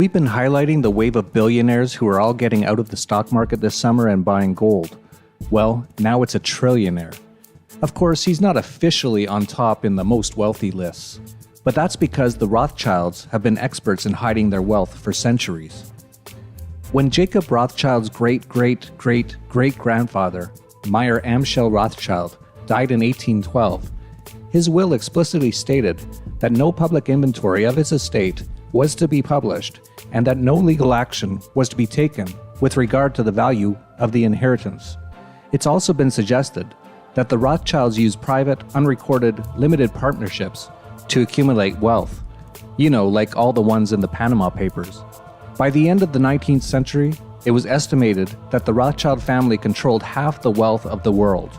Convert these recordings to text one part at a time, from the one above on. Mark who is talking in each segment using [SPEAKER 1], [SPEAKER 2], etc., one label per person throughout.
[SPEAKER 1] We've been highlighting the wave of billionaires who are all getting out of the stock market this summer and buying gold. Well, now it's a trillionaire. Of course, he's not officially on top in the most wealthy lists, but that's because the Rothschilds have been experts in hiding their wealth for centuries. When Jacob Rothschild's great-great-great-great-grandfather, Meyer Amschel Rothschild, died in 1812, his will explicitly stated that no public inventory of his estate was to be published and that no legal action was to be taken with regard to the value of the inheritance. It's also been suggested that the Rothschilds used private, unrecorded, limited partnerships to accumulate wealth, like all the ones in the Panama Papers. By the end of the 19th century, it was estimated that the Rothschild family controlled half the wealth of the world.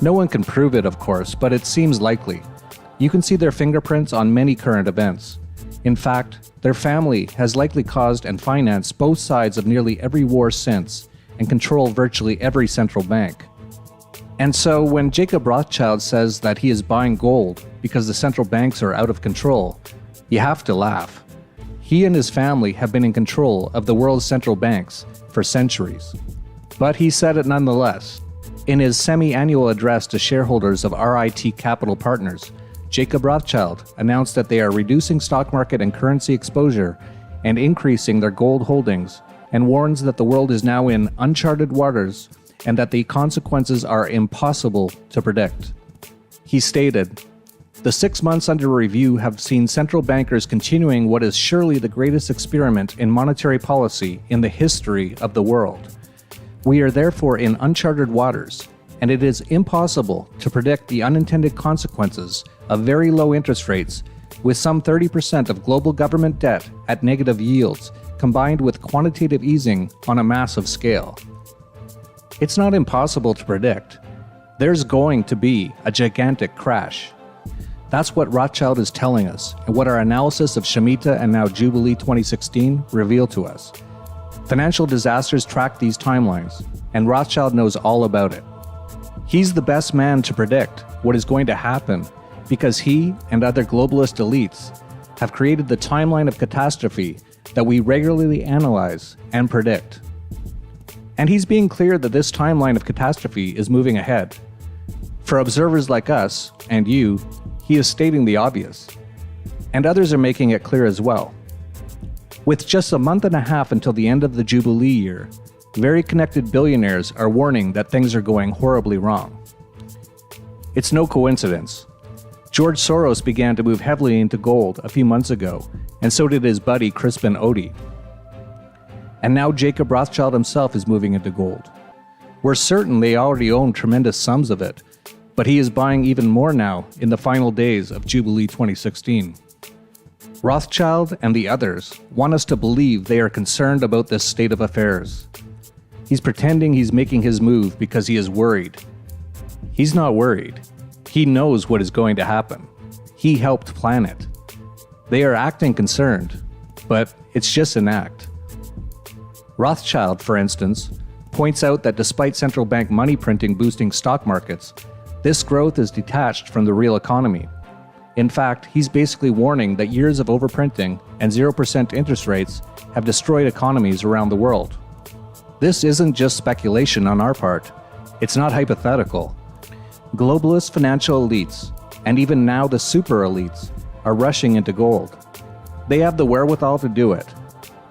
[SPEAKER 1] No one can prove it, of course, but it seems likely. You can see their fingerprints on many current events. In fact, their family has likely caused and financed both sides of nearly every war since and control virtually every central bank. And so when Jacob Rothschild says that he is buying gold because the central banks are out of control, you have to laugh. He and his family have been in control of the world's central banks for centuries. But he said it nonetheless. In his semi-annual address to shareholders of RIT Capital Partners, Jacob Rothschild announced that they are reducing stock market and currency exposure and increasing their gold holdings, and warns that the world is now in uncharted waters and that the consequences are impossible to predict. He stated, "The 6 months under review have seen central bankers continuing what is surely the greatest experiment in monetary policy in the history of the world. We are therefore in uncharted waters, and it is impossible to predict the unintended consequences of very low interest rates, with some 30% of global government debt at negative yields, combined with quantitative easing on a massive scale. It's not impossible to predict. There's going to be a gigantic crash." That's what Rothschild is telling us, and what our analysis of Shemitah and now Jubilee 2016 revealed to us. Financial disasters track these timelines, and Rothschild knows all about it. He's the best man to predict what is going to happen because he and other globalist elites have created the timeline of catastrophe that we regularly analyze and predict. And he's being clear that this timeline of catastrophe is moving ahead. For observers like us and you, he is stating the obvious. And others are making it clear as well. With just a month and a half until the end of the Jubilee year, very connected billionaires are warning that things are going horribly wrong. It's no coincidence. George Soros began to move heavily into gold a few months ago, and so did his buddy Crispin Odey. And now Jacob Rothschild himself is moving into gold. We're certain they already own tremendous sums of it, but he is buying even more now in the final days of Jubilee 2016. Rothschild and the others want us to believe they are concerned about this state of affairs. He's pretending he's making his move because he is worried. He's not worried. He knows what is going to happen. He helped plan it. They are acting concerned, but it's just an act. Rothschild, for instance, points out that despite central bank money printing boosting stock markets, this growth is detached from the real economy. In fact, he's basically warning that years of overprinting and 0% interest rates have destroyed economies around the world. This isn't just speculation on our part. It's not hypothetical. Globalist financial elites, and even now the super elites, are rushing into gold. They have the wherewithal to do it,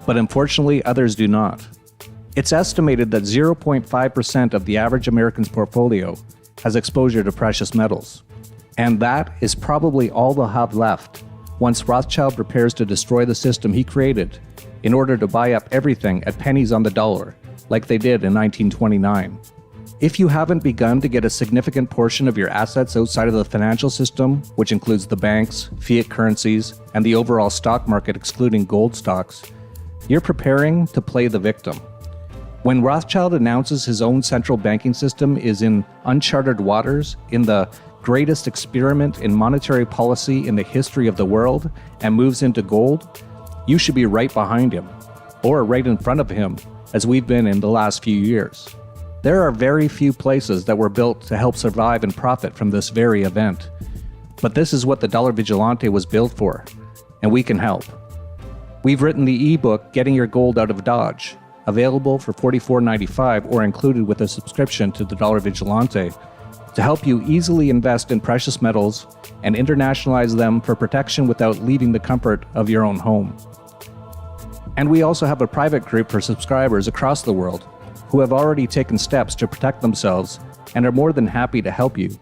[SPEAKER 1] but unfortunately others do not. It's estimated that 0.5% of the average American's portfolio has exposure to precious metals. And that is probably all they'll have left once Rothschild prepares to destroy the system he created in order to buy up everything at pennies on the dollar, like they did in 1929. If you haven't begun to get a significant portion of your assets outside of the financial system, which includes the banks, fiat currencies, and the overall stock market excluding gold stocks, you're preparing to play the victim. When Rothschild announces his own central banking system is in uncharted waters, in the greatest experiment in monetary policy in the history of the world, and moves into gold, you should be right behind him, or right in front of him, as we've been in the last few years. There are very few places that were built to help survive and profit from this very event. But this is what the Dollar Vigilante was built for, and we can help. We've written the ebook, Getting Your Gold Out of Dodge, available for $44.95 or included with a subscription to the Dollar Vigilante, to help you easily invest in precious metals and internationalize them for protection without leaving the comfort of your own home. And we also have a private group for subscribers across the world who have already taken steps to protect themselves and are more than happy to help you.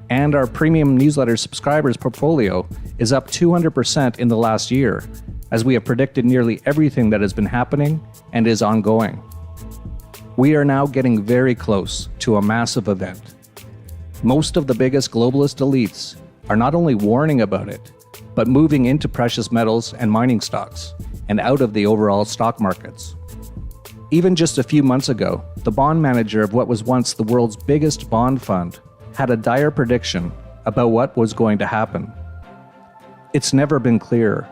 [SPEAKER 1] And our premium newsletter subscribers portfolio is up 200% in the last year, as we have predicted nearly everything that has been happening and is ongoing. We are now getting very close to a massive event. Most of the biggest globalist elites are not only warning about it, but moving into precious metals and mining stocks and out of the overall stock markets. Even just a few months ago, the bond manager of what was once the world's biggest bond fund had a dire prediction about what was going to happen. It's never been clearer,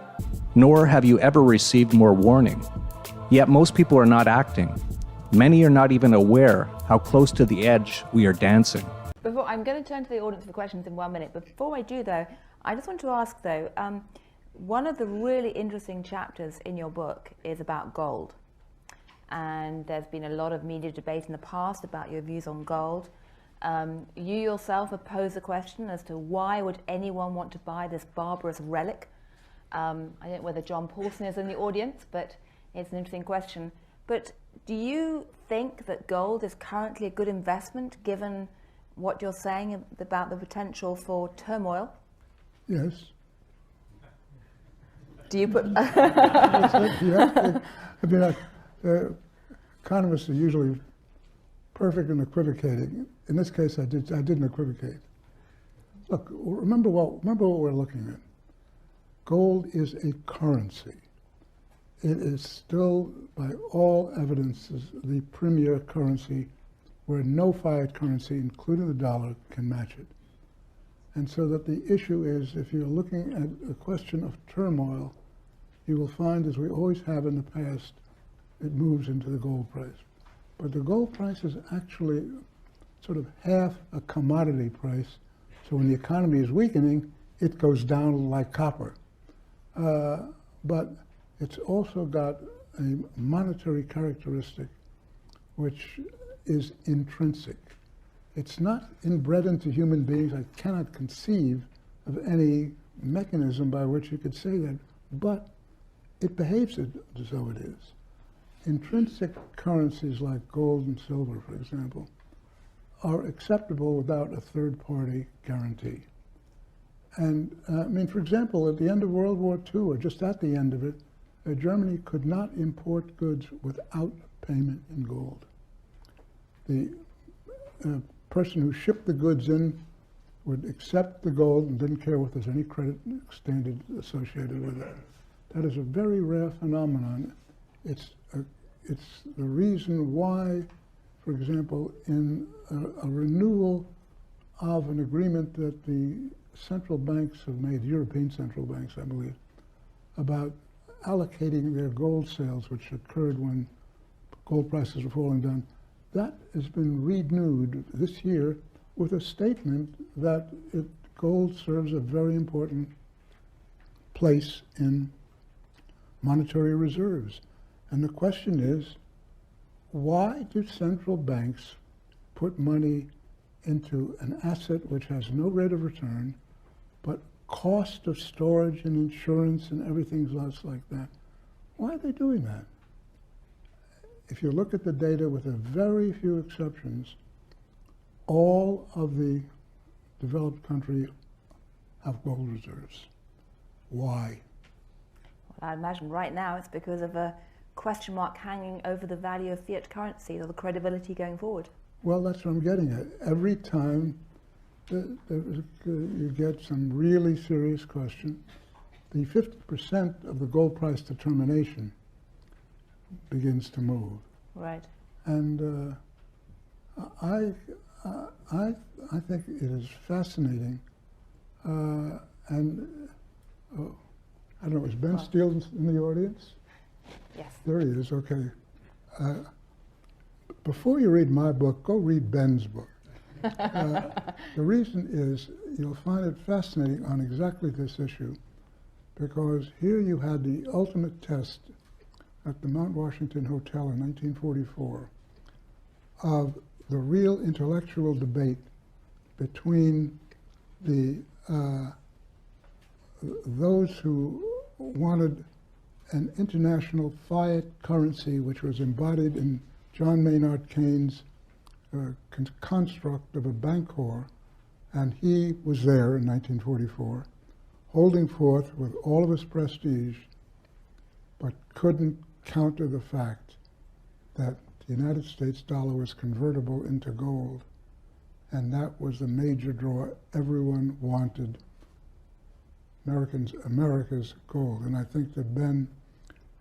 [SPEAKER 1] nor have you ever received more warning. Yet most people are not acting. Many are not even aware how close to the edge we are dancing.
[SPEAKER 2] I'm going to turn to the audience for questions in 1 minute, but before I do though, I just want to ask though, one of the really interesting chapters in your book is about gold. And there's been a lot of media debate in the past about your views on gold. You yourself have posed the question as to why would anyone want to buy this barbarous relic? I don't know whether John Paulson is in the audience, but it's an interesting question. But do you think that gold is currently a good investment given what you're saying about the potential for turmoil?
[SPEAKER 3] Yes.
[SPEAKER 2] Do you put...
[SPEAKER 3] Yeah, I mean, economists are usually perfect in equivocating. In this case, I didn't equivocate. Look, remember what we're looking at. Gold is a currency. It is still, by all evidences, the premier currency where no fiat currency, including the dollar, can match it. And so that the issue is, if you're looking at a question of turmoil, you will find, as we always have in the past, it moves into the gold price. But the gold price is actually sort of half a commodity price. So when the economy is weakening, it goes down like copper. But it's also got a monetary characteristic which is intrinsic. It's not inbred into human beings. I cannot conceive of any mechanism by which you could say that, but it behaves as though it is. Intrinsic currencies like gold and silver, for example, are acceptable without a third-party guarantee. And I mean, for example, at the end of World War II, or just at the end of it, Germany could not import goods without payment in gold. The person who shipped the goods in would accept the gold and didn't care if there's any credit standard associated with it. That is a very rare phenomenon. It's the reason why, for example, in a renewal of an agreement that the central banks have made, European central banks, I believe, about allocating their gold sales, which occurred when gold prices were falling down, that has been renewed this year with a statement that gold serves a very important place in monetary reserves. And the question is, why do central banks put money into an asset which has no rate of return, but cost of storage and insurance and everything else like that? Why are they doing that? If you look at the data, with a very few exceptions, all of the developed countries have gold reserves. Why?
[SPEAKER 2] Well, I imagine right now it's because of a question mark hanging over the value of fiat currency or the credibility going forward.
[SPEAKER 3] Well, that's what I'm getting at. Every time you get some really serious question, the 50% of the gold price determination begins to move.
[SPEAKER 2] Right.
[SPEAKER 3] And I think it is fascinating. And I don't know, is Ben Steele in the audience?
[SPEAKER 2] Yes.
[SPEAKER 3] There he is, okay. Before you read my book, go read Ben's book. The reason is you'll find it fascinating on exactly this issue, because here you had the ultimate test at the Mount Washington Hotel in 1944 of the real intellectual debate between those who wanted an international fiat currency, which was embodied in John Maynard Keynes' construct of a bancor, and he was there in 1944, holding forth with all of his prestige, but couldn't counter the fact that the United States dollar was convertible into gold, and that was the major draw. Everyone wanted America's gold, and I think that Ben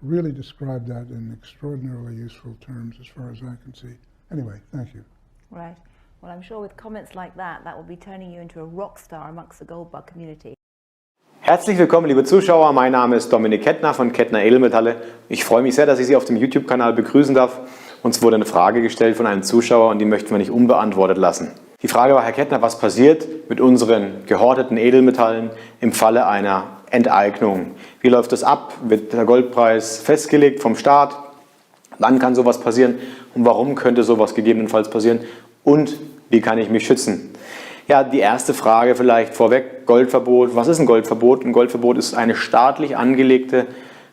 [SPEAKER 3] really described that in extraordinarily useful terms as far as I can see. Anyway, thank you.
[SPEAKER 2] Right. Well, I'm sure with comments like that will be turning you into a rock star amongst the gold bug community.
[SPEAKER 4] Herzlich willkommen, liebe Zuschauer. Mein Name ist Dominik Kettner von Kettner Edelmetalle. Ich freue mich sehr, dass ich Sie auf dem YouTube-Kanal begrüßen darf. Uns wurde eine Frage gestellt von einem Zuschauer und die möchten wir nicht unbeantwortet lassen. Die Frage war, Herr Kettner, was passiert mit unseren gehorteten Edelmetallen im Falle einer Enteignung? Wie läuft das ab? Wird der Goldpreis festgelegt vom Staat? Wann kann sowas passieren? Und warum könnte sowas gegebenenfalls passieren? Und wie kann ich mich schützen? Ja, die erste Frage vielleicht vorweg, Goldverbot. Was ist ein Goldverbot? Ein Goldverbot ist eine staatlich angelegte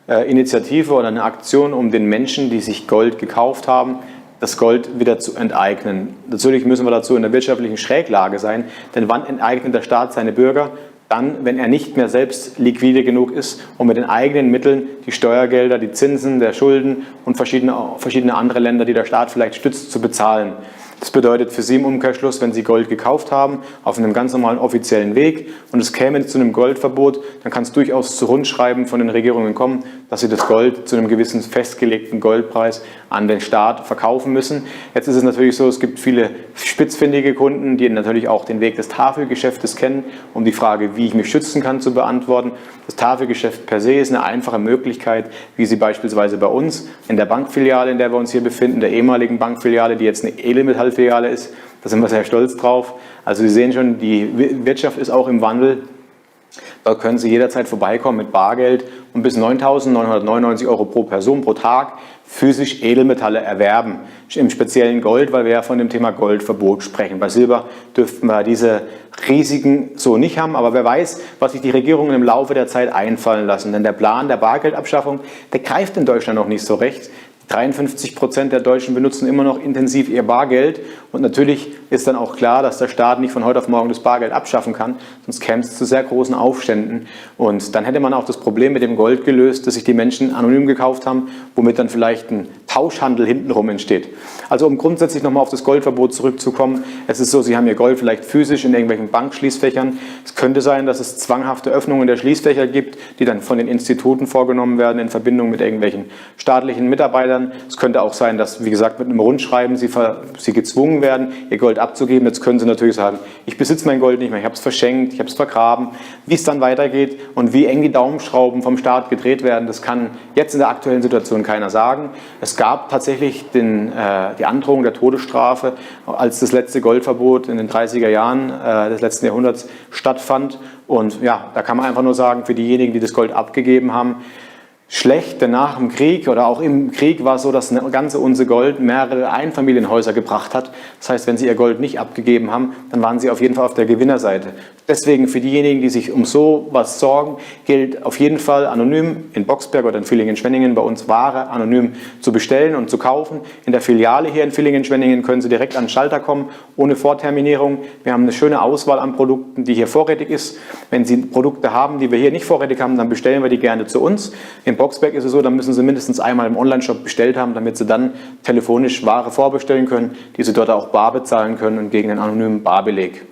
[SPEAKER 4] Initiative oder eine Aktion, um den Menschen, die sich Gold gekauft haben, das Gold wieder zu enteignen. Natürlich müssen wir dazu in der wirtschaftlichen Schräglage sein, denn wann enteignet der Staat seine Bürger? Dann, wenn er nicht mehr selbst liquide genug ist, um mit den eigenen Mitteln die Steuergelder, die Zinsen der Schulden und verschiedene andere Länder, die der Staat vielleicht stützt, zu bezahlen. Das bedeutet für Sie im Umkehrschluss, wenn Sie Gold gekauft haben, auf einem ganz normalen offiziellen Weg und es käme zu einem Goldverbot, dann kann es durchaus zu Rundschreiben von den Regierungen kommen, dass sie das Gold zu einem gewissen festgelegten Goldpreis an den Staat verkaufen müssen. Jetzt ist es natürlich so, es gibt viele spitzfindige Kunden, die natürlich auch den Weg des Tafelgeschäftes kennen, um die Frage, wie ich mich schützen kann, zu beantworten. Das Tafelgeschäft per se ist eine einfache Möglichkeit, wie Sie beispielsweise bei uns in der Bankfiliale, in der wir uns hier befinden, der ehemaligen Bankfiliale, die jetzt eine Edelmetallfiliale ist, da sind wir sehr stolz drauf. Also Sie sehen schon, die Wirtschaft ist auch im Wandel. Da können Sie jederzeit vorbeikommen mit Bargeld und bis 9.999 € pro Person pro Tag physisch Edelmetalle erwerben. Im speziellen Gold, weil wir ja von dem Thema Goldverbot sprechen. Bei Silber dürften wir diese Risiken so nicht haben, aber wer weiß, was sich die Regierungen im Laufe der Zeit einfallen lassen. Denn der Plan der Bargeldabschaffung, der greift in Deutschland noch nicht so recht. 53% der Deutschen benutzen immer noch intensiv ihr Bargeld und natürlich ist dann auch klar, dass der Staat nicht von heute auf morgen das Bargeld abschaffen kann, sonst käme es zu sehr großen Aufständen und dann hätte man auch das Problem mit dem Gold gelöst, dass sich die Menschen anonym gekauft haben, womit dann vielleicht ein Tauschhandel hintenrum entsteht. Also um grundsätzlich nochmal auf das Goldverbot zurückzukommen, es ist so, Sie haben Ihr Gold vielleicht physisch in irgendwelchen Bankschließfächern. Es könnte sein, dass es zwanghafte Öffnungen der Schließfächer gibt, die dann von den Instituten vorgenommen werden in Verbindung mit irgendwelchen staatlichen Mitarbeitern. Es könnte auch sein, dass, wie gesagt, mit einem Rundschreiben Sie gezwungen werden, Ihr Gold abzugeben. Jetzt können Sie natürlich sagen, ich besitze mein Gold nicht mehr, ich habe es verschenkt, ich habe es vergraben. Wie es dann weitergeht und wie eng die Daumenschrauben vom Staat gedreht werden, das kann jetzt in der aktuellen Situation keiner sagen. Es gab tatsächlich die Androhung der Todesstrafe, als das letzte Goldverbot in den 30er Jahren des letzten Jahrhunderts stattfand. Und ja, da kann man einfach nur sagen, für diejenigen, die das Gold abgegeben haben, schlecht, denn nach dem Krieg oder auch im Krieg war es so, dass eine ganze Unze Gold mehrere Einfamilienhäuser gebracht hat. Das heißt, wenn Sie Ihr Gold nicht abgegeben haben, dann waren Sie auf jeden Fall auf der Gewinnerseite. Deswegen für diejenigen, die sich um sowas sorgen, gilt auf jeden Fall anonym in Boxberg oder in Villingen-Schwenningen bei uns Ware anonym zu bestellen und zu kaufen. In der Filiale hier in Villingen-Schwenningen können Sie direkt an den Schalter kommen, ohne Vorterminierung. Wir haben eine schöne Auswahl an Produkten, die hier vorrätig ist. Wenn Sie Produkte haben, die wir hier nicht vorrätig haben, dann bestellen wir die gerne zu uns. In Boxberg ist es so, dann müssen Sie mindestens einmal im Onlineshop bestellt haben, damit Sie dann telefonisch Ware vorbestellen können, die Sie dort auch bar bezahlen können und gegen einen anonymen Barbeleg.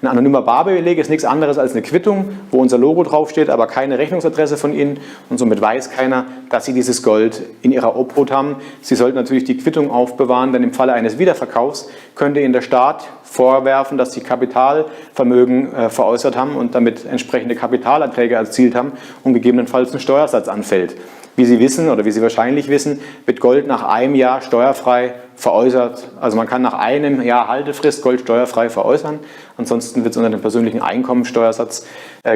[SPEAKER 4] Ein anonymer Barbeleg ist nichts anderes als eine Quittung, wo unser Logo draufsteht, aber keine Rechnungsadresse von Ihnen und somit weiß keiner, dass Sie dieses Gold in Ihrer Obhut haben. Sie sollten natürlich die Quittung aufbewahren, denn im Falle eines Wiederverkaufs könnte Ihnen der Staat vorwerfen, dass Sie Kapitalvermögen veräußert haben und damit entsprechende Kapitalerträge erzielt haben und gegebenenfalls ein Steuersatz anfällt. Wie Sie wissen oder wie Sie wahrscheinlich wissen, wird Gold nach einem Jahr steuerfrei veräußert. Also man kann nach einem Jahr Haltefrist Gold steuerfrei veräußern. Ansonsten wird es unter den persönlichen Einkommensteuersatz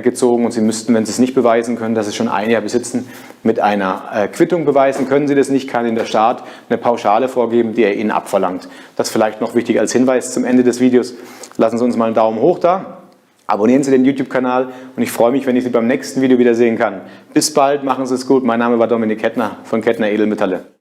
[SPEAKER 4] gezogen und Sie müssten, wenn Sie es nicht beweisen können, dass Sie schon ein Jahr besitzen, mit einer Quittung beweisen. Können Sie das nicht, kann Ihnen der Staat eine Pauschale vorgeben, die er Ihnen abverlangt. Das vielleicht noch wichtig als Hinweis zum Ende des Videos. Lassen Sie uns mal einen Daumen hoch da. Abonnieren Sie den YouTube-Kanal und ich freue mich, wenn ich Sie beim nächsten Video wiedersehen kann. Bis bald, machen Sie es gut. Mein Name war Dominik Kettner von Kettner Edelmetalle.